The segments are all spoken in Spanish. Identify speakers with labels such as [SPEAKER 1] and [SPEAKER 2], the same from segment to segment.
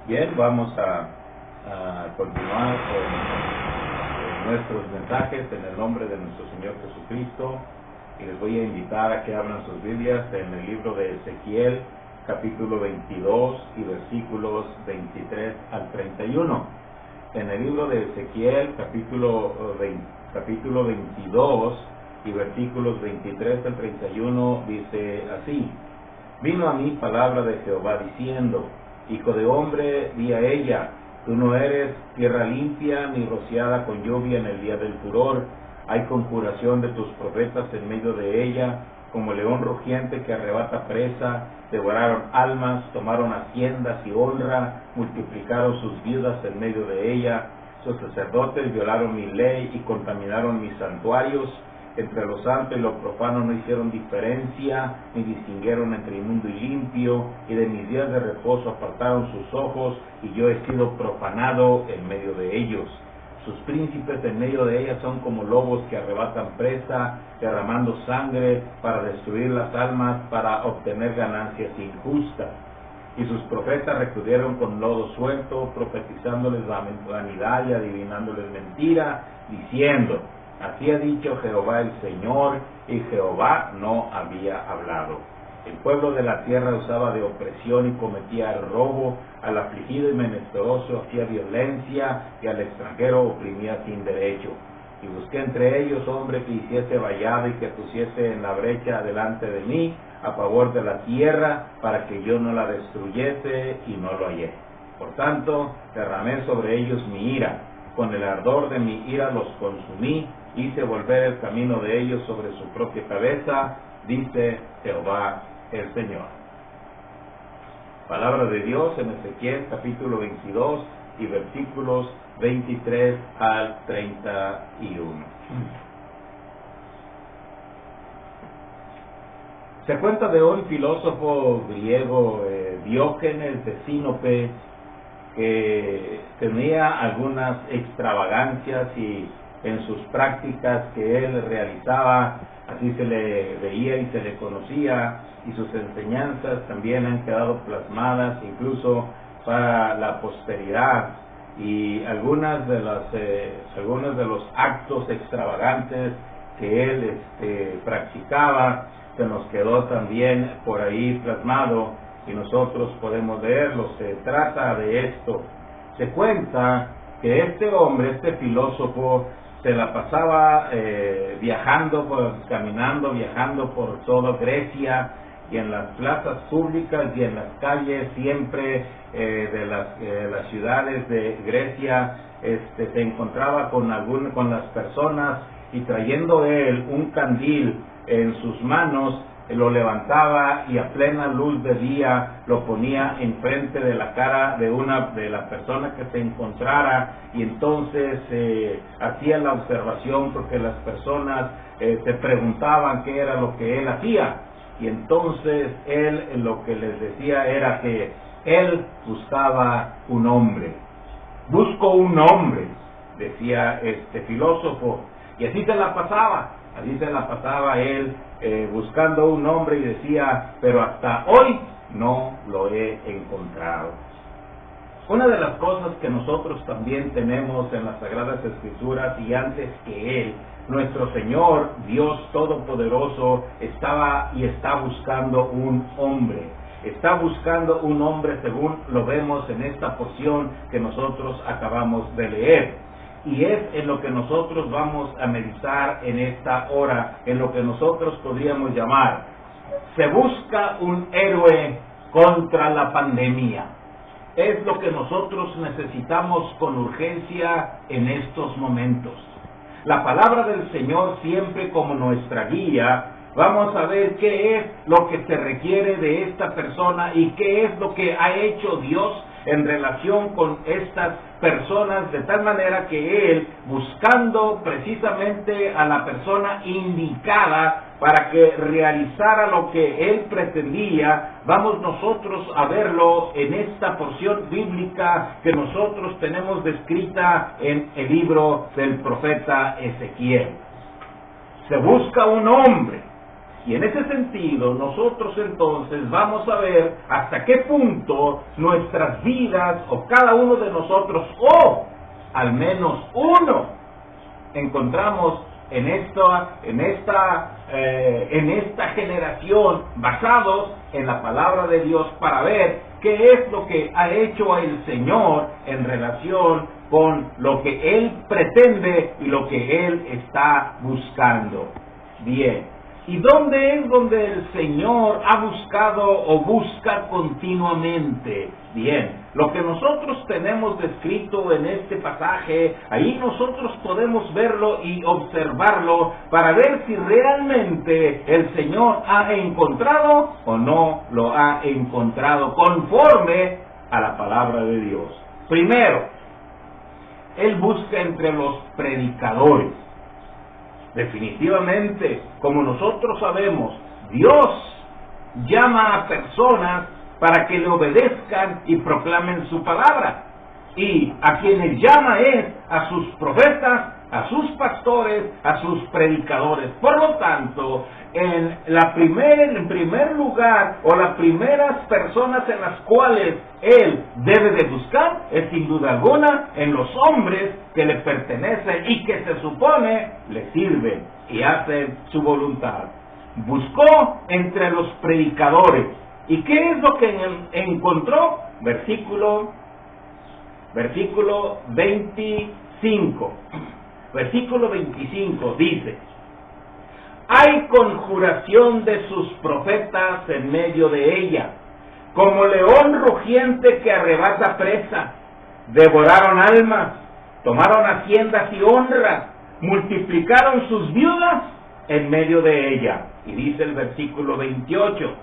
[SPEAKER 1] Bien, vamos a continuar con nuestros mensajes en el nombre de nuestro Señor Jesucristo, y les voy a invitar a que abran sus Biblias en el libro de Ezequiel, capítulo 22 y versículos 23 al 31. En el libro de Ezequiel, capítulo 22 y versículos 23 al 31, dice así: Vino a mí palabra de Jehová diciendo: Hijo de hombre, di a ella, tú no eres tierra limpia ni rociada con lluvia en el día del furor. Hay conjuración de tus profetas en medio de ella, como león rugiente que arrebata presa. Devoraron almas, tomaron haciendas y honra, multiplicaron sus viudas en medio de ella. Sus sacerdotes violaron mi ley y contaminaron mis santuarios. Entre lo santo y lo profano no hicieron diferencia, ni distinguieron entre inmundo y limpio, y de mis días de reposo apartaron sus ojos, y yo he sido profanado en medio de ellos. Sus príncipes en medio de ellas son como lobos que arrebatan presa, derramando sangre para destruir las almas, para obtener ganancias injustas. Y sus profetas recudieron con lodo suelto, profetizándoles vanidad y adivinándoles mentira, diciendo: Así ha dicho Jehová el Señor, y Jehová no había hablado. El pueblo de la tierra usaba de opresión y cometía el robo, al afligido y menesteroso hacía violencia, y al extranjero oprimía sin derecho. Y busqué entre ellos hombre que hiciese vallado y que pusiese en la brecha delante de mí, a favor de la tierra, para que yo no la destruyese, y no lo hallé. Por tanto, derramé sobre ellos mi ira, con el ardor de mi ira los consumí, hice volver el camino de ellos sobre su propia cabeza, dice Jehová el Señor. Palabra de Dios en Ezequiel capítulo 22 y versículos 23 al 31. Se cuenta de un filósofo griego, Diógenes de Sinope, que tenía algunas extravagancias y en sus prácticas que él realizaba, así se le veía y se le conocía, y sus enseñanzas también han quedado plasmadas incluso para la posteridad. Y algunos de los actos extravagantes que él practicaba se nos quedó también por ahí plasmado y nosotros podemos leerlo. Se trata de esto. Se cuenta que este hombre, este filósofo, se la pasaba caminando, viajando por toda Grecia, y en las plazas públicas y en las calles siempre de las ciudades de Grecia se encontraba con las personas, y trayendo él un candil en sus manos, lo levantaba y a plena luz de día lo ponía enfrente de la cara de la persona que se encontrara, y entonces hacía la observación, porque las personas se preguntaban qué era lo que él hacía, y entonces él lo que les decía era que él buscaba un hombre. Busco un hombre, decía este filósofo, y así se la pasaba él buscando un hombre, y decía: pero hasta hoy no lo he encontrado. Una de las cosas que nosotros también tenemos en las Sagradas Escrituras, y antes que él, nuestro Señor Dios Todopoderoso estaba y está buscando un hombre. Está buscando un hombre, según lo vemos en esta porción que nosotros acabamos de leer. Y es en lo que nosotros vamos a meditar en esta hora, en lo que nosotros podríamos llamar: se busca un héroe contra la pandemia. Es lo que nosotros necesitamos con urgencia en estos momentos. La palabra del Señor siempre como nuestra guía. Vamos a ver qué es lo que se requiere de esta persona y qué es lo que ha hecho Dios en relación con estas personas, de tal manera que él, buscando precisamente a la persona indicada para que realizara lo que él pretendía, vamos nosotros a verlo en esta porción bíblica que nosotros tenemos descrita en el libro del profeta Ezequiel. Se busca un hombre. Y en ese sentido, nosotros entonces vamos a ver hasta qué punto nuestras vidas, o cada uno de nosotros, o al menos uno, encontramos en esta generación, basados en la palabra de Dios, para ver qué es lo que ha hecho el Señor en relación con lo que Él pretende y lo que Él está buscando. Bien, ¿y dónde es donde el Señor ha buscado o busca continuamente? Bien, lo que nosotros tenemos descrito en este pasaje, ahí nosotros podemos verlo y observarlo para ver si realmente el Señor ha encontrado o no lo ha encontrado conforme a la palabra de Dios. Primero, Él busca entre los predicadores. Definitivamente, como nosotros sabemos, Dios llama a personas para que le obedezcan y proclamen su palabra. Y a quienes llama es a sus profetas, a sus pastores, a sus predicadores. Por lo tanto, en primer lugar, o las primeras personas en las cuales Él debe de buscar, es sin duda alguna en los hombres que le pertenecen y que se supone le sirven y hacen su voluntad. Buscó entre los predicadores. ¿Y qué es lo que encontró? Versículo 25. Versículo 25 dice: hay conjuración de sus profetas en medio de ella, como león rugiente que arrebata presa. Devoraron almas, tomaron haciendas y honras, multiplicaron sus viudas en medio de ella. Y dice el versículo 28: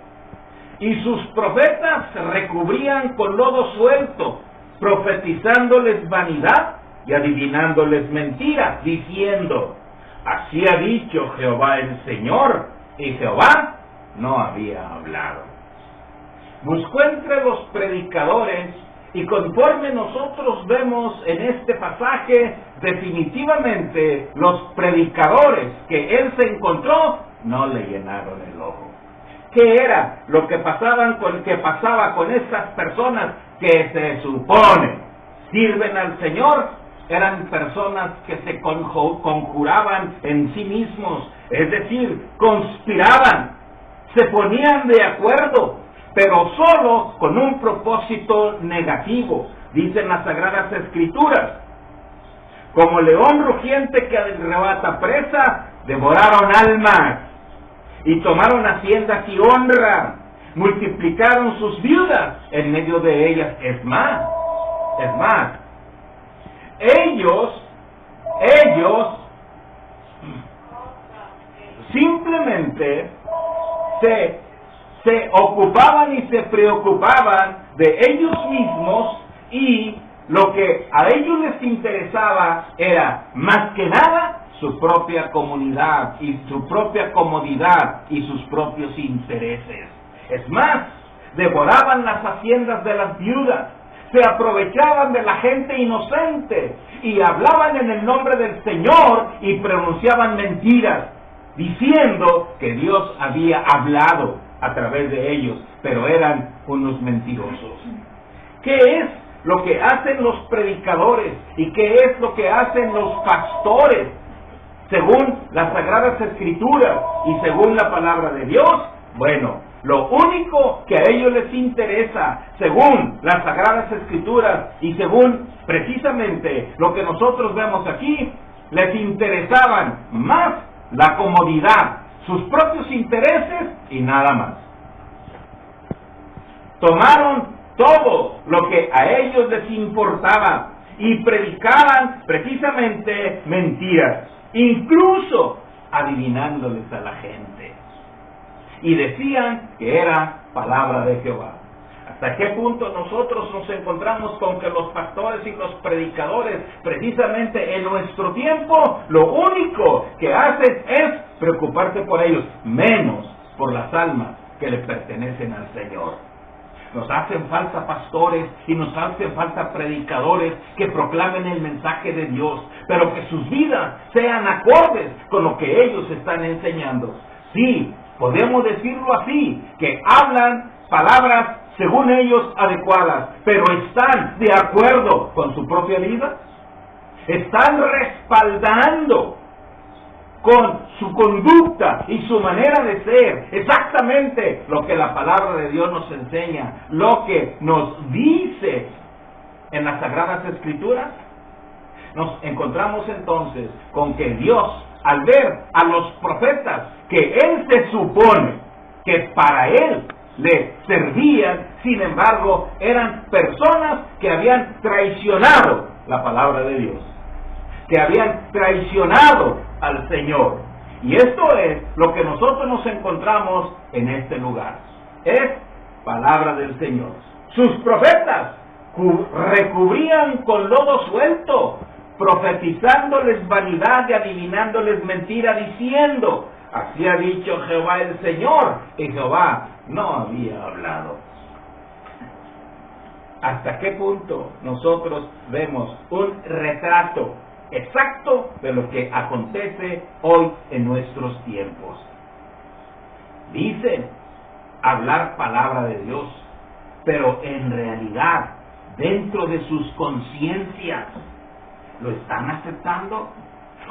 [SPEAKER 1] y sus profetas se recubrían con lodo suelto, profetizándoles vanidad y adivinándoles mentiras, diciendo: así ha dicho Jehová el Señor. Y Jehová no había hablado. Buscó entre los predicadores, y conforme nosotros vemos en este pasaje, definitivamente los predicadores que él se encontró no le llenaron el ojo. ¿Qué era lo que pasaba con estas personas que se supone sirven al Señor? Eran personas que se conjuraban en sí mismos, es decir, conspiraban, se ponían de acuerdo, pero solo con un propósito negativo. Dicen las Sagradas Escrituras: como león rugiente que arrebata presa, devoraron almas, y tomaron haciendas y honra, multiplicaron sus viudas en medio de ellas. Es más, ellos simplemente se ocupaban y se preocupaban de ellos mismos, y lo que a ellos les interesaba era más que nada su propia comunidad y su propia comodidad y sus propios intereses. Es más, devoraban las haciendas de las viudas, se aprovechaban de la gente inocente y hablaban en el nombre del Señor y pronunciaban mentiras, diciendo que Dios había hablado a través de ellos, pero eran unos mentirosos. ¿Qué es lo que hacen los predicadores y qué es lo que hacen los pastores según las Sagradas Escrituras y según la palabra de Dios? Bueno, lo único que a ellos les interesa, según las Sagradas Escrituras y según precisamente lo que nosotros vemos aquí, les interesaban más la comodidad, sus propios intereses y nada más. Tomaron todo lo que a ellos les importaba y predicaban precisamente mentiras, incluso adivinándoles a la gente. Y decían que era palabra de Jehová. ¿Hasta qué punto nosotros nos encontramos con que los pastores y los predicadores, precisamente en nuestro tiempo, lo único que hacen es preocuparse por ellos, menos por las almas que le pertenecen al Señor? Nos hacen falta pastores y nos hacen falta predicadores que proclamen el mensaje de Dios, pero que sus vidas sean acordes con lo que ellos están enseñando. Sí, Podemos decirlo así, que hablan palabras según ellos adecuadas, pero ¿están de acuerdo con su propia vida? ¿Están respaldando con su conducta y su manera de ser exactamente lo que la palabra de Dios nos enseña, lo que nos dice en las Sagradas Escrituras? Nos encontramos entonces con que Dios, al ver a los profetas que Él se supone que para Él le servían, sin embargo, eran personas que habían traicionado la palabra de Dios, que habían traicionado al Señor. Y esto es lo que nosotros nos encontramos en este lugar. Es palabra del Señor. Sus profetas recubrían con lodo suelto, profetizándoles vanidad y adivinándoles mentira, diciendo: así ha dicho Jehová el Señor. Y Jehová no había hablado. ¿Hasta qué punto nosotros vemos un retrato exacto de lo que acontece hoy en nuestros tiempos? Dicen hablar palabra de Dios, pero en realidad, dentro de sus conciencias, ¿lo están aceptando?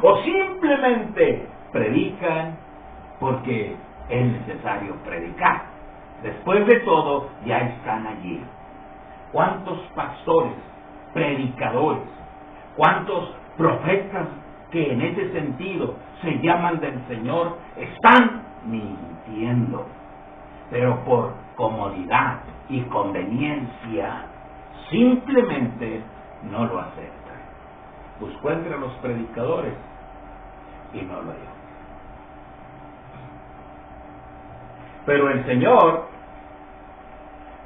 [SPEAKER 1] ¿O simplemente predican porque es necesario predicar? Después de todo, ya están allí. ¿Cuántos pastores, predicadores, cuántos profetas que en ese sentido se llaman del Señor están mintiendo, pero por comodidad y conveniencia simplemente no lo aceptan? Buscó entre los predicadores y no lo halló. Pero el Señor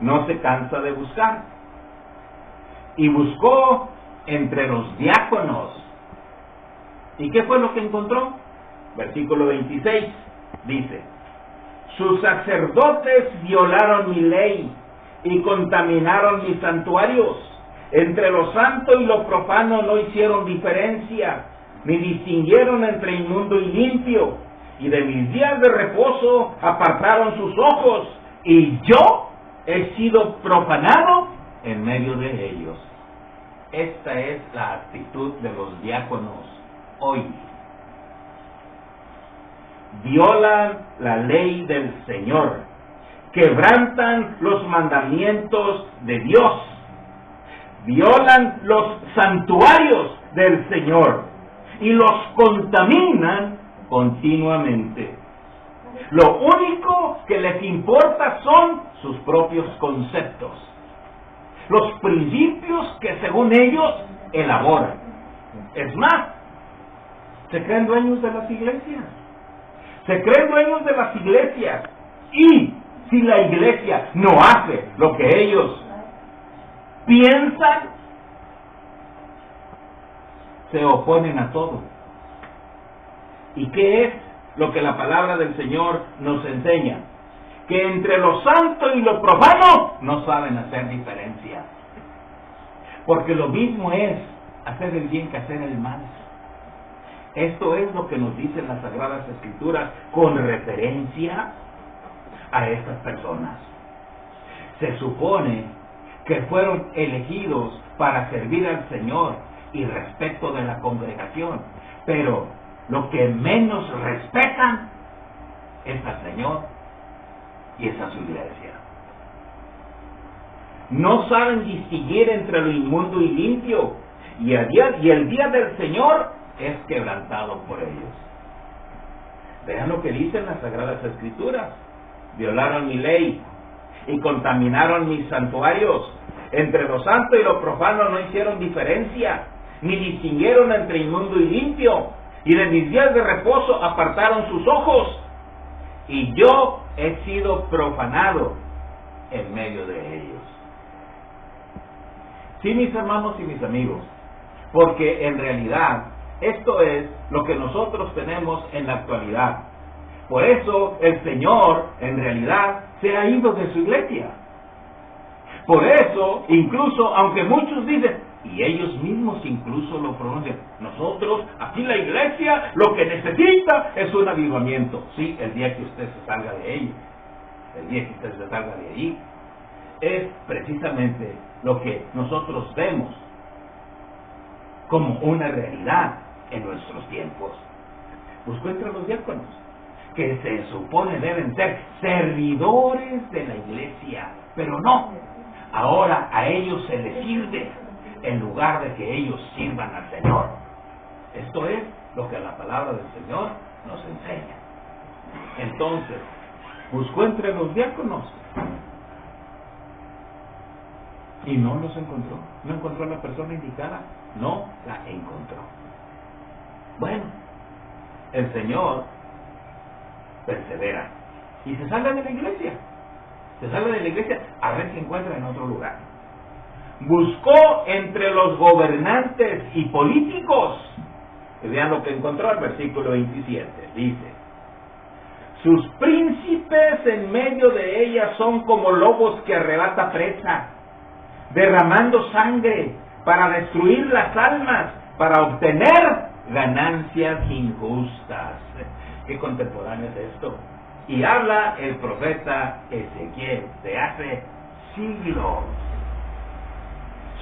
[SPEAKER 1] no se cansa de buscar, y buscó entre los diáconos. ¿Y qué fue lo que encontró? Versículo 26 dice: sus sacerdotes violaron mi ley y contaminaron mis santuarios. Entre lo santo y lo profano no hicieron diferencia, ni distinguieron entre inmundo y limpio. Y de mis días de reposo apartaron sus ojos, y yo he sido profanado en medio de ellos. Esta es la actitud de los diáconos hoy. Violan la ley del Señor, quebrantan los mandamientos de Dios, violan los santuarios del Señor y los contaminan continuamente. Lo único que les importa son sus propios conceptos, los principios que según ellos elaboran. Es más, se creen dueños de las iglesias. Se creen dueños de las iglesias. Y si la iglesia no hace lo que ellos piensan, se oponen a todo. ¿Y qué es lo que la palabra del Señor nos enseña? Que entre lo santo y lo profano no saben hacer diferencia. Porque lo mismo es hacer el bien que hacer el mal. Esto es lo que nos dicen las Sagradas Escrituras con referencia a estas personas. Se supone que fueron elegidos para servir al Señor y respecto de la congregación, pero lo que menos respetan es al Señor y es a su iglesia. No saben distinguir entre lo inmundo y limpio, y el día del Señor es quebrantado por ellos. Vean lo que dicen las Sagradas Escrituras: violaron mi ley y contaminaron mis santuarios. Entre lo santo y lo profano no hicieron diferencia, ni distinguieron entre inmundo y limpio. Y de mis días de reposo apartaron sus ojos, y yo he sido profanado en medio de ellos. Sí, mis hermanos y mis amigos, porque en realidad esto es lo que nosotros tenemos en la actualidad. Por eso el Señor en realidad se ha ido de su iglesia. Por eso, incluso aunque muchos dicen: Y ellos mismos incluso lo pronuncian. Nosotros, aquí la iglesia, lo que necesita es un avivamiento. Sí, el día que usted se salga de ello, el día que usted se salga de allí, es precisamente lo que nosotros vemos como una realidad en nuestros tiempos. Buscó entre los diáconos, que se supone deben ser servidores de la iglesia, pero no. Ahora a ellos se les sirve en lugar de que ellos sirvan al Señor. Esto es lo que la palabra del Señor nos enseña. Entonces, buscó entre los diáconos y no los encontró. No encontró a la persona indicada. No la encontró. Bueno, el Señor persevera y se sale de la iglesia. Se sale de la iglesia a ver si encuentra en otro lugar. Buscó entre los gobernantes y políticos. Y vean lo que encontró el versículo 27. Dice: sus príncipes en medio de ella son como lobos que arrebata presa, derramando sangre para destruir las almas, para obtener ganancias injustas. Qué contemporáneo es esto. Y habla el profeta Ezequiel de hace siglos.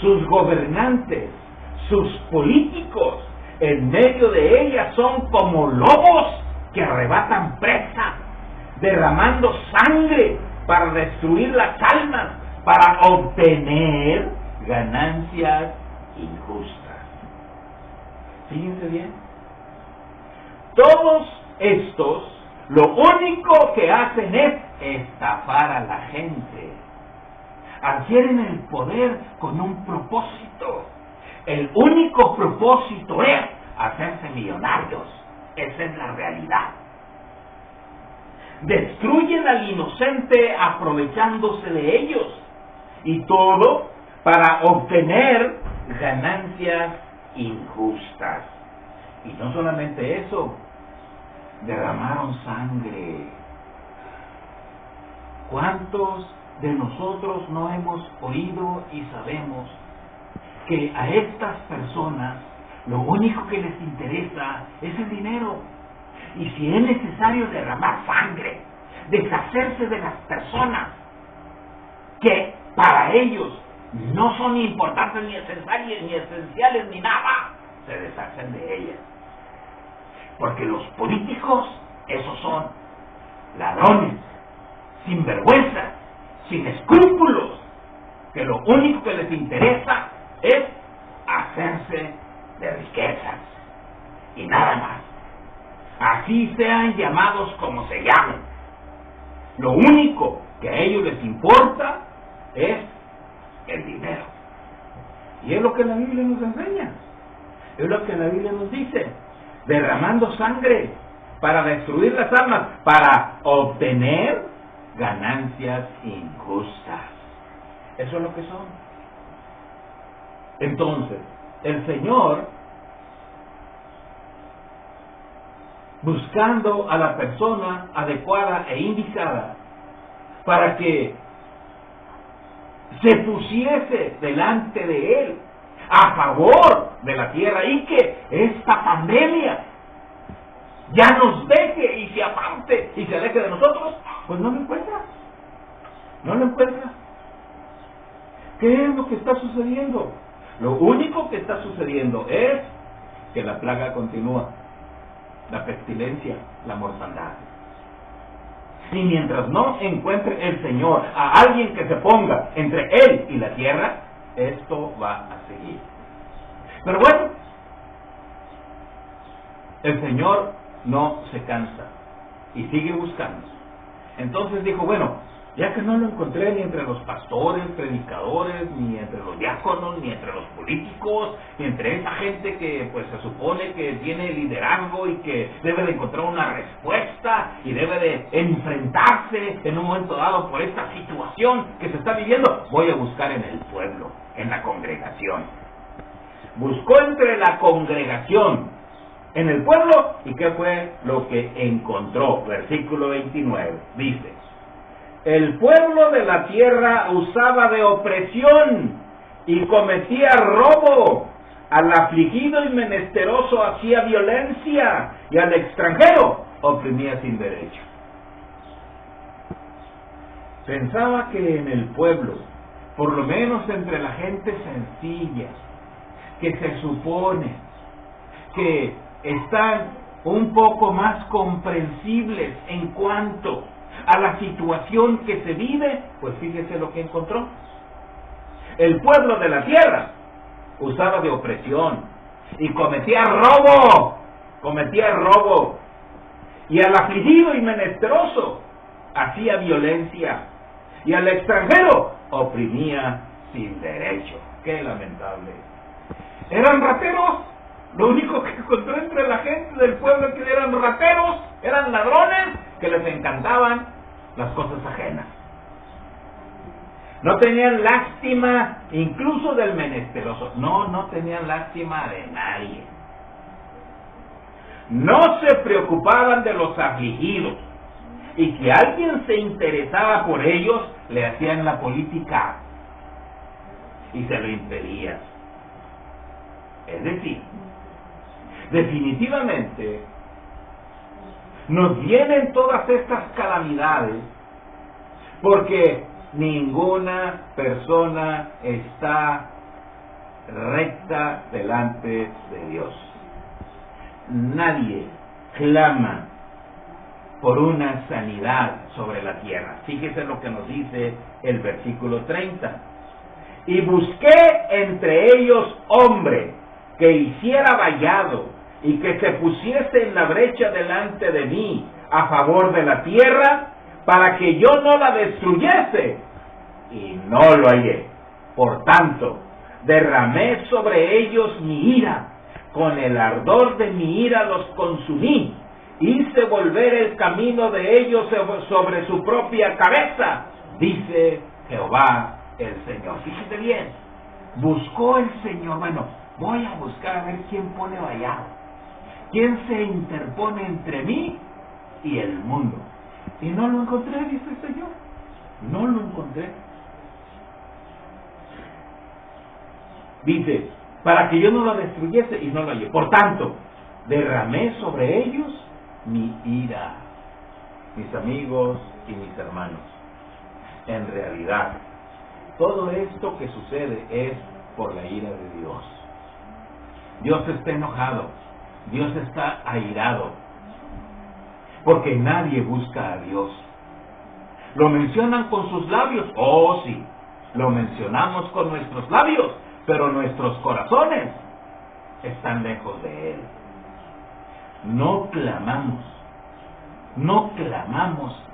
[SPEAKER 1] Sus gobernantes, sus políticos, en medio de ella son como lobos que arrebatan presa, derramando sangre para destruir las almas, para obtener ganancias injustas. Fíjense bien. Todos estos lo único que hacen es estafar a la gente. Adquieren el poder con un propósito. El único propósito es hacerse millonarios. Esa es la realidad. Destruyen al inocente aprovechándose de ellos. Y todo para obtener ganancias injustas. Y no solamente eso, derramaron sangre. ¿Cuántos de nosotros no hemos oído y sabemos que a estas personas lo único que les interesa es el dinero? Y si es necesario derramar sangre, deshacerse de las personas que para ellos no son importantes ni esenciales ni nada, se deshacen de ellas. Porque los políticos, esos son ladrones, sinvergüenzas, sin escrúpulos, que lo único que les interesa es hacerse de riquezas y nada más. Así sean llamados como se llamen. Lo único que a ellos les importa es el dinero. Y es lo que la Biblia nos enseña. Es lo que la Biblia nos dice. Derramando sangre para destruir las almas, para obtener ganancias injustas. Eso es lo que son. Entonces, el Señor, buscando a la persona adecuada e indicada para que se pusiese delante de Él a favor de la tierra y que esta pandemia ya nos deje y se aparte y se aleje de nosotros, pues no lo encuentra. No lo encuentra. ¿Qué es lo que está sucediendo? Lo único que está sucediendo es que la plaga continúa, la pestilencia, la mortandad. Y mientras no encuentre el Señor a alguien que se ponga entre Él y la tierra, esto va a seguir. Pero bueno, el Señor no se cansa y sigue buscando. Entonces dijo, bueno, ya que no lo encontré ni entre los pastores, predicadores, ni entre los diáconos, ni entre los políticos, ni entre esa gente que pues se supone que tiene liderazgo y que debe de encontrar una respuesta y debe de enfrentarse en un momento dado por esta situación que se está viviendo, voy a buscar en el pueblo, en la congregación. Buscó entre la congregación, en el pueblo, ¿y qué fue lo que encontró? Versículo 29, dice: el pueblo de la tierra usaba de opresión y cometía robo. Al afligido y menesteroso hacía violencia, y al extranjero oprimía sin derecho. Pensaba que en el pueblo, por lo menos entre la gente sencilla, que se supone que están un poco más comprensibles en cuanto a la situación que se vive, pues fíjese lo que encontró. El pueblo de la tierra usaba de opresión y cometía robo, y al afligido y menesteroso hacía violencia, y al extranjero oprimía sin derecho. Qué lamentable. Eran rateros. Lo único que encontró entre la gente del pueblo que eran rateros, eran ladrones que les encantaban las cosas ajenas. No tenían lástima incluso del menesteroso. No tenían lástima de nadie. No se preocupaban de los afligidos. Y que alguien se interesaba por ellos, le hacían la política y se lo impedían. Es decir, definitivamente nos vienen todas estas calamidades porque ninguna persona está recta delante de Dios. Nadie clama por una sanidad sobre la tierra. Fíjese lo que nos dice el versículo 30. Y busqué entre ellos hombre que hiciera vallado y que se pusiese en la brecha delante de mí a favor de la tierra, para que yo no la destruyese, y no lo hallé. Por tanto, derramé sobre ellos mi ira, con el ardor de mi ira los consumí, hice volver el camino de ellos sobre su propia cabeza, dice Jehová el Señor. Fíjate bien, buscó el Señor. Bueno, voy a buscar a ver quién pone vallado, quién se interpone entre mí y el mundo. Y no lo encontré, dice el Señor. No lo encontré. Dice, para que yo no lo destruyese, y no lo hallé. Por tanto, derramé sobre ellos mi ira. Mis amigos y mis hermanos, en realidad, todo esto que sucede es por la ira de Dios. Dios está enojado, Dios está airado, porque nadie busca a Dios. ¿Lo mencionan con sus labios? Oh, sí, lo mencionamos con nuestros labios, pero nuestros corazones están lejos de Él. No clamamos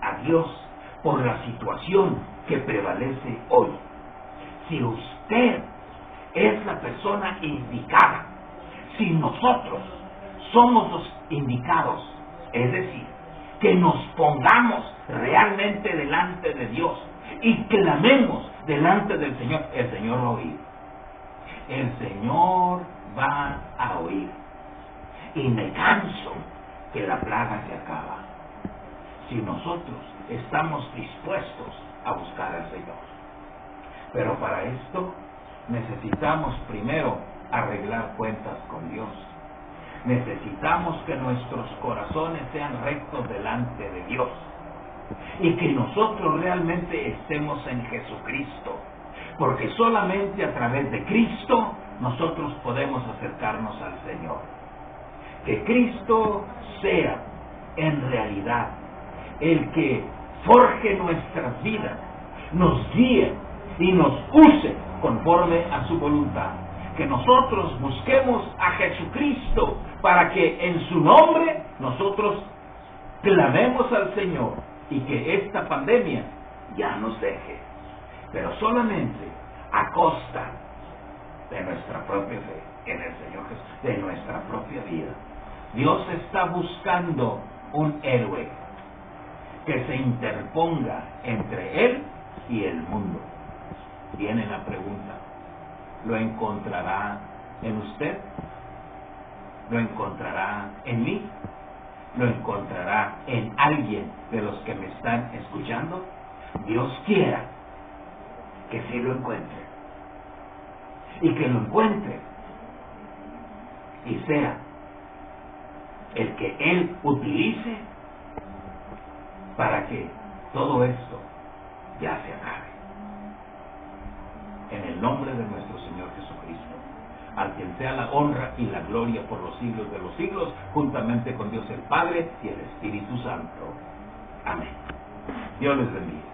[SPEAKER 1] a Dios por la situación que prevalece hoy. Si usted es la persona indicada, si nosotros somos los indicados, es decir, que nos pongamos realmente delante de Dios y clamemos delante del Señor, el Señor va a oír. El Señor va a oír. Y me canso que la plaga se acaba. Si nosotros estamos dispuestos a buscar al Señor. Pero para esto necesitamos primero arreglar cuentas con Dios. Necesitamos que nuestros corazones sean rectos delante de Dios. Y que nosotros realmente estemos en Jesucristo. Porque solamente a través de Cristo nosotros podemos acercarnos al Señor. Que Cristo sea en realidad el que forje nuestras vidas, nos guíe y nos use conforme a su voluntad. Que nosotros busquemos a Jesucristo para que en su nombre nosotros clamemos al Señor y que esta pandemia ya nos deje, pero solamente a costa de nuestra propia fe en el Señor Jesús, de nuestra propia vida. Dios está buscando un héroe que se interponga entre Él y el mundo. Viene la pregunta, ¿lo encontrará en usted? ¿Lo encontrará en mí? ¿Lo encontrará en alguien de los que me están escuchando? Dios quiera que sí lo encuentre. y que lo encuentre y sea el que Él utilice para que todo esto ya se acabe. En el nombre de nuestro Señor Jesucristo, al quien sea la honra y la gloria por los siglos de los siglos, juntamente con Dios el Padre y el Espíritu Santo. Amén. Dios les bendiga.